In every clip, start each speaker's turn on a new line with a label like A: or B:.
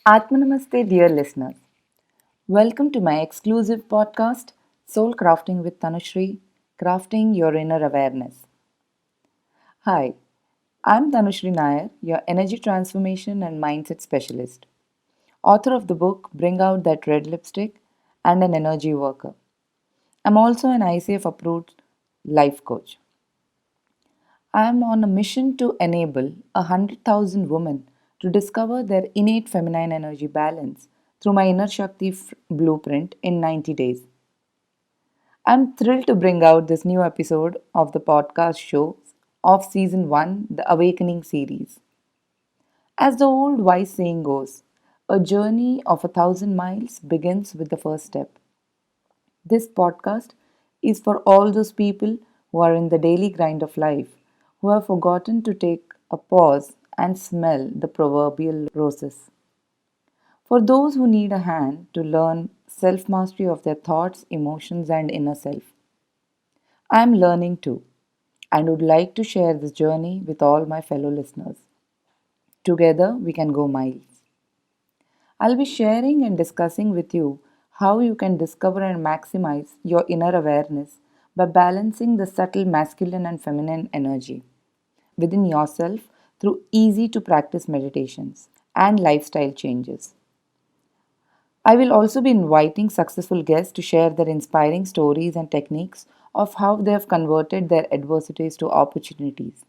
A: Atmanamaste, dear listeners. Welcome to my exclusive podcast, Soul Crafting with Tanushri, Crafting Your Inner Awareness. Hi, I'm Tanushri Nair, your energy transformation and mindset specialist, author of the book Bring Out That Red Lipstick and an energy worker. I'm also an ICF approved life coach. I am on a mission to enable 100,000 women to discover their innate feminine energy balance through my Inner Shakti blueprint in 90 days. I'm thrilled to bring out this new episode of the podcast show of season 1, the Awakening series. As the old wise saying goes, a journey of 1,000 miles begins with the first step. This podcast is for all those people who are in the daily grind of life, who have forgotten to take a pause and smell the proverbial roses. For those who need a hand to learn self mastery of their thoughts, emotions, and inner self. I am learning too and would like to share this journey with all my fellow listeners. Together, we can go miles. I'll be sharing and discussing with you how you can discover and maximize your inner awareness by balancing the subtle masculine and feminine energy within yourself through easy to practice meditations and lifestyle changes. I will also be inviting successful guests to share their inspiring stories and techniques of how they have converted their adversities to opportunities.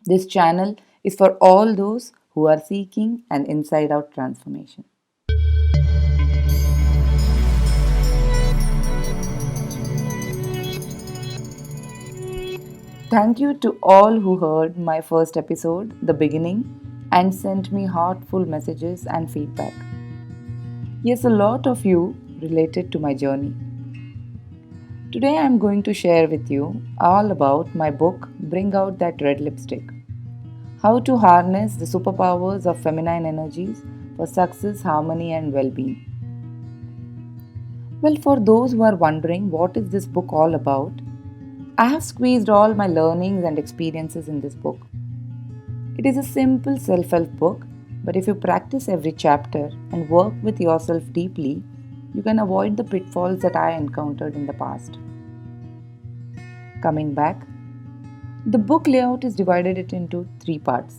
A: This channel is for all those who are seeking an inside out transformation. Thank you to all who heard my first episode, the beginning, and sent me heartful messages and feedback. Yes, a lot of you related to my journey. Today I am going to share with you all about my book, Bring Out That Red Lipstick: How to Harness the Superpowers of Feminine Energies for Success, Harmony, and Well-being. Well, for those who are wondering what is this book all about, I have squeezed all my learnings and experiences in this book. It is a simple self help book, but if you practice every chapter and work with yourself deeply, you can avoid the pitfalls that I encountered in the past. Coming back, the book layout is divided it into three parts.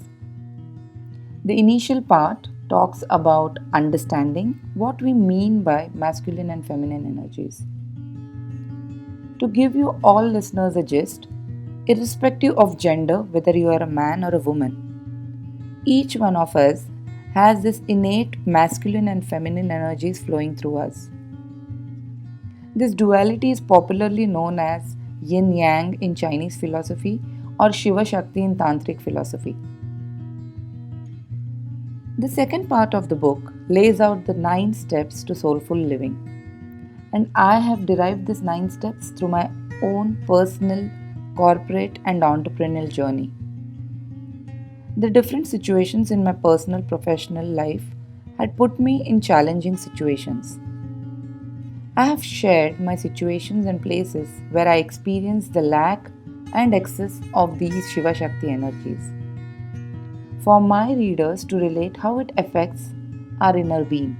A: The initial part talks about understanding what we mean by masculine and feminine energies. To give you all listeners a gist, irrespective of gender, whether you are a man or a woman, each one of us has this innate masculine and feminine energies flowing through us. This duality is popularly known as yin yang in Chinese philosophy or Shiva Shakti in Tantric philosophy. The second part of the book lays out the 9 steps to soulful living, and I have derived these 9 steps through my own personal, corporate, and entrepreneurial journey. The different situations in my personal professional life had put me in challenging situations. I have shared my situations and places where I experienced the lack and excess of these Shiva Shakti energies, for my readers to relate how it affects our inner being.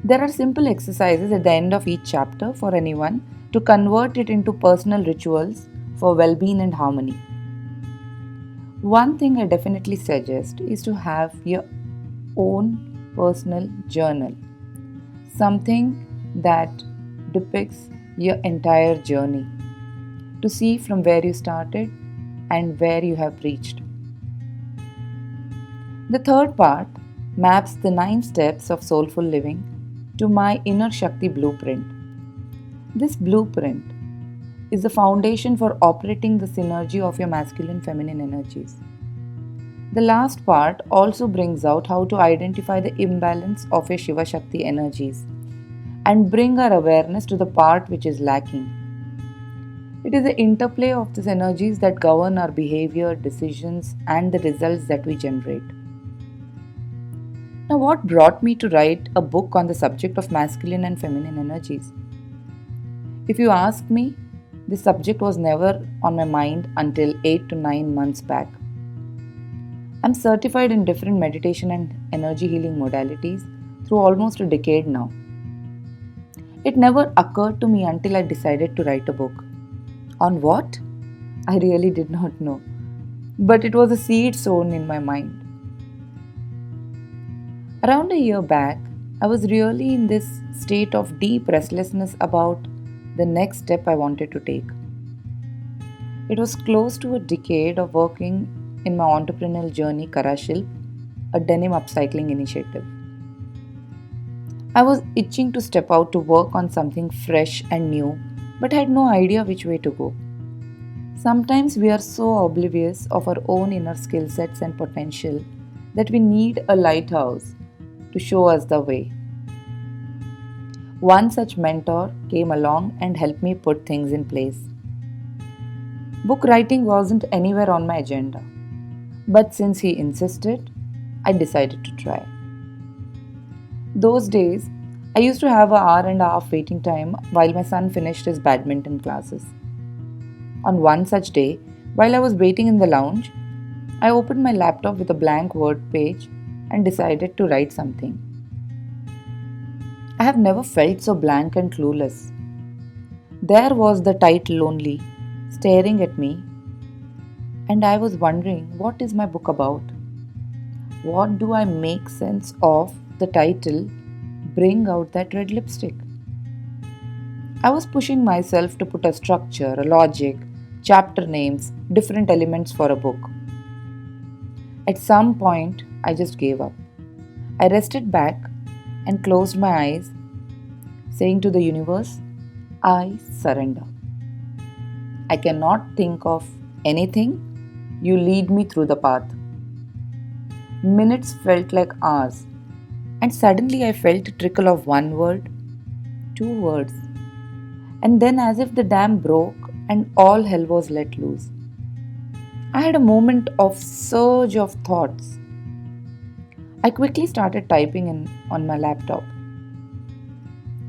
A: There are simple exercises at the end of each chapter for anyone to convert it into personal rituals for well being and harmony. One thing I definitely suggest is to have your own personal journal, something that depicts your entire journey, to see from where you started and where you have reached. The third part maps the 9 steps of soulful living to my inner Shakti blueprint. This blueprint is the foundation for operating the synergy of your masculine feminine energies. The last part also brings out how to identify the imbalance of your Shiva Shakti energies and bring our awareness to the part which is lacking. It is the interplay of these energies that govern our behavior, decisions, and the results that we generate. Now, what brought me to write a book on the subject of masculine and feminine energies? If you ask me, this subject was never on my mind until 8 to 9 months back. I'm certified in different meditation and energy healing modalities through almost a decade now. It never occurred to me until I decided to write a book. On what? I really did not know. But it was a seed sown in my mind. Around a year back, I was really in this state of deep restlessness about the next step I wanted to take. It was close to a decade of working in my entrepreneurial journey, Karashil, a denim upcycling initiative. I was itching to step out to work on something fresh and new, but had no idea which way to go. Sometimes we are so oblivious of our own inner skill sets and potential that we need a lighthouse to show us the way. One such mentor came along and helped me put things in place. Book writing wasn't anywhere on my agenda, but since he insisted, I decided to try. Those days, I used to have an hour and a half waiting time while my son finished his badminton classes. On one such day, while I was waiting in the lounge, I opened my laptop with a blank word page and decided to write something. I have never felt so blank and clueless. There was the title only, staring at me, and I was wondering, what is my book about? What do I make sense of the title, Bring Out That Red Lipstick? I was pushing myself to put a structure, a logic, chapter names, different elements for a book. At some point, I just gave up. I rested back and closed my eyes, saying to the universe, I surrender. I cannot think of anything. You lead me through the path. Minutes felt like hours, and suddenly I felt a trickle of one word, two words, and then as if the dam broke and all hell was let loose. I had a moment of surge of thoughts. I quickly started typing in on my laptop.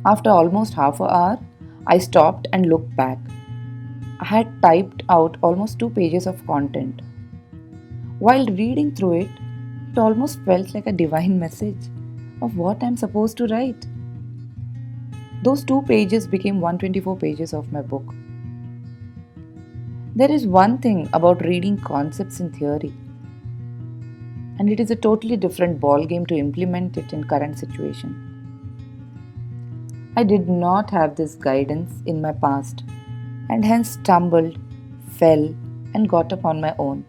A: After almost half an hour, I stopped and looked back. I had typed out almost 2 pages of content. While reading through it, it almost felt like a divine message of what I'm supposed to write. Those 2 pages became 124 pages of my book. There is one thing about reading concepts in theory, and it is a totally different ballgame to implement it in current situation. I did not have this guidance in my past, and hence stumbled, fell, and got up on my own.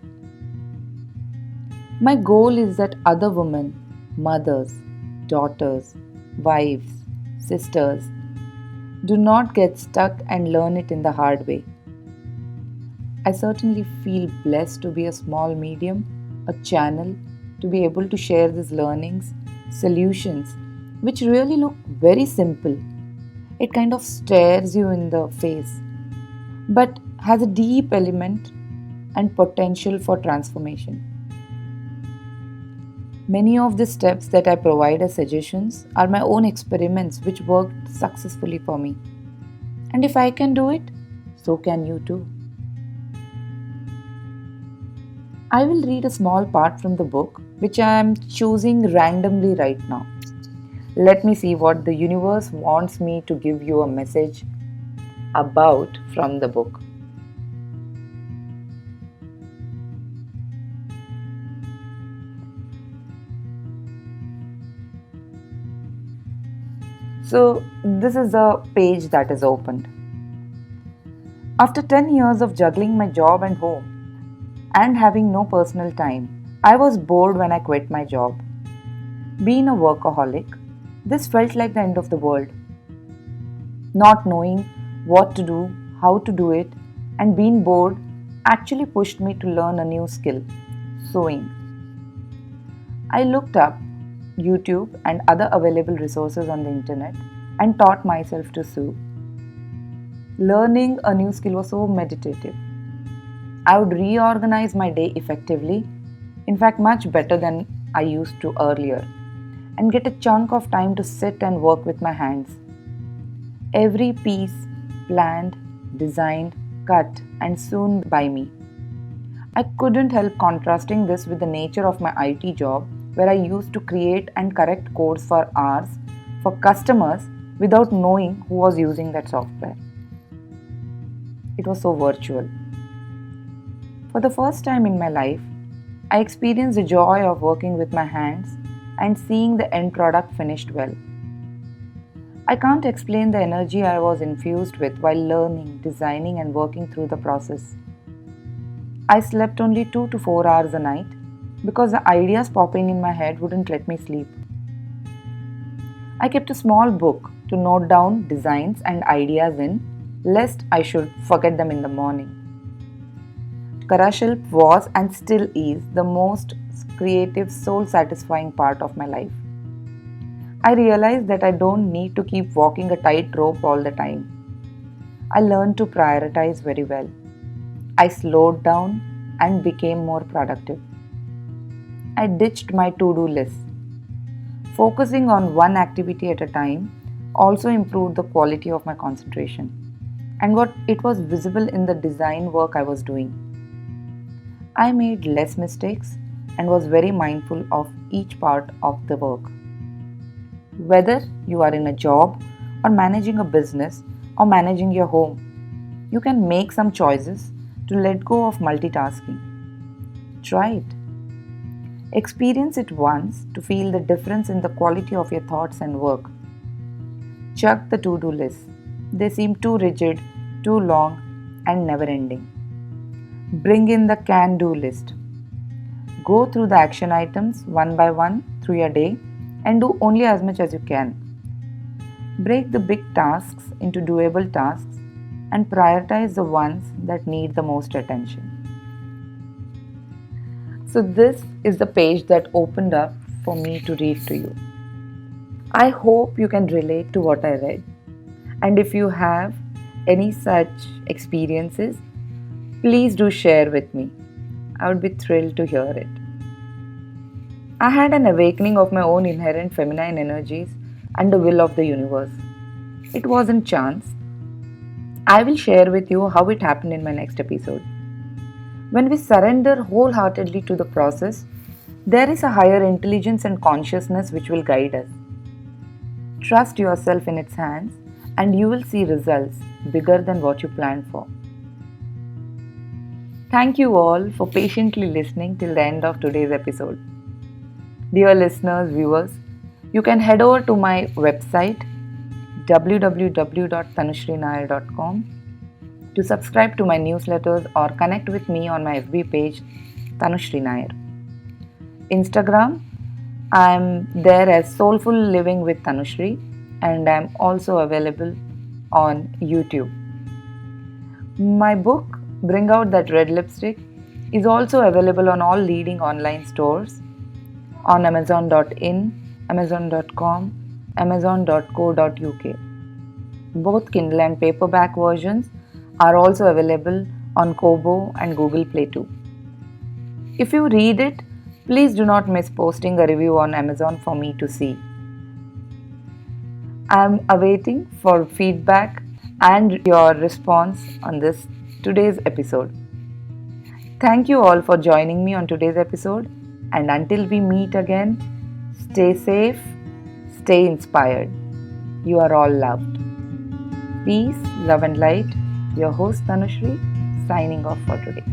A: My goal is that other women, mothers, daughters, wives, sisters, do not get stuck and learn it in the hard way. I certainly feel blessed to be a small medium, a channel, to be able to share these learnings, solutions, which really look very simple. It kind of stares you in the face, but has a deep element and potential for transformation. Many of the steps that I provide as suggestions are my own experiments which worked successfully for me. And if I can do it, so can you too. I will read a small part from the book which I am choosing randomly right now. Let me see what the universe wants me to give you a message about from the book. So, this is the page that is opened. After 10 years of juggling my job and home and having no personal time, I was bored when I quit my job. Being a workaholic, this felt like the end of the world. Not knowing what to do, how to do it, and being bored actually pushed me to learn a new skill, sewing. I looked up YouTube and other available resources on the internet and taught myself to sew. Learning a new skill was so meditative. I would reorganize my day effectively, in fact, much better than I used to earlier, and get a chunk of time to sit and work with my hands. Every piece planned, designed, cut, and sewn by me. I couldn't help contrasting this with the nature of my IT job, where I used to create and correct codes for hours for customers without knowing who was using that software. It was so virtual. For the first time in my life, I experienced the joy of working with my hands and seeing the end product finished well. I can't explain the energy I was infused with while learning, designing, and working through the process. I slept only 2 to 4 hours a night because the ideas popping in my head wouldn't let me sleep. I kept a small book to note down designs and ideas in, lest I should forget them in the morning. Karashilp was and still is the most creative, soul satisfying part of my life. I realized that I don't need to keep walking a tightrope all the time. I learned to prioritize very well. I slowed down and became more productive. I ditched my to-do list. Focusing on one activity at a time also improved the quality of my concentration, and what it was visible in the design work I was doing. I made less mistakes and was very mindful of each part of the work. Whether you are in a job or managing a business or managing your home, you can make some choices to let go of multitasking. Try it. Experience it once to feel the difference in the quality of your thoughts and work. Chuck the to-do list. They seem too rigid, too long, and never ending. Bring in the can-do list. Go through the action items one by one through your day and do only as much as you can. Break the big tasks into doable tasks and prioritize the ones that need the most attention. So, this is the page that opened up for me to read to you. I hope you can relate to what I read. And if you have any such experiences, please do share with me. I would be thrilled to hear it. I had an awakening of my own inherent feminine energies and the will of the universe. It wasn't chance. I will share with you how it happened in my next episode. When we surrender wholeheartedly to the process, there is a higher intelligence and consciousness which will guide us. Trust yourself in its hands and you will see results bigger than what you planned for. Thank you all for patiently listening till the end of today's episode. Dear listeners, viewers, you can head over to my website www.tanushrinair.com to subscribe to my newsletters or connect with me on my FB page Tanushri Nair. Instagram, I am there as Soulful Living with Tanushri, and I am also available on YouTube. My book, Bring Out That Red Lipstick, is also available on all leading online stores on Amazon.in, Amazon.com, Amazon.co.uk. Both Kindle and paperback versions are also available on Kobo and Google Play too. If you read it, please do not miss posting a review on Amazon for me to see. I am awaiting for feedback and your response on this today's episode. Thank you all for joining me on today's episode, and until we meet again, stay safe, stay inspired. You are all loved. Peace, love and light. Your host Tanushri, signing off for today.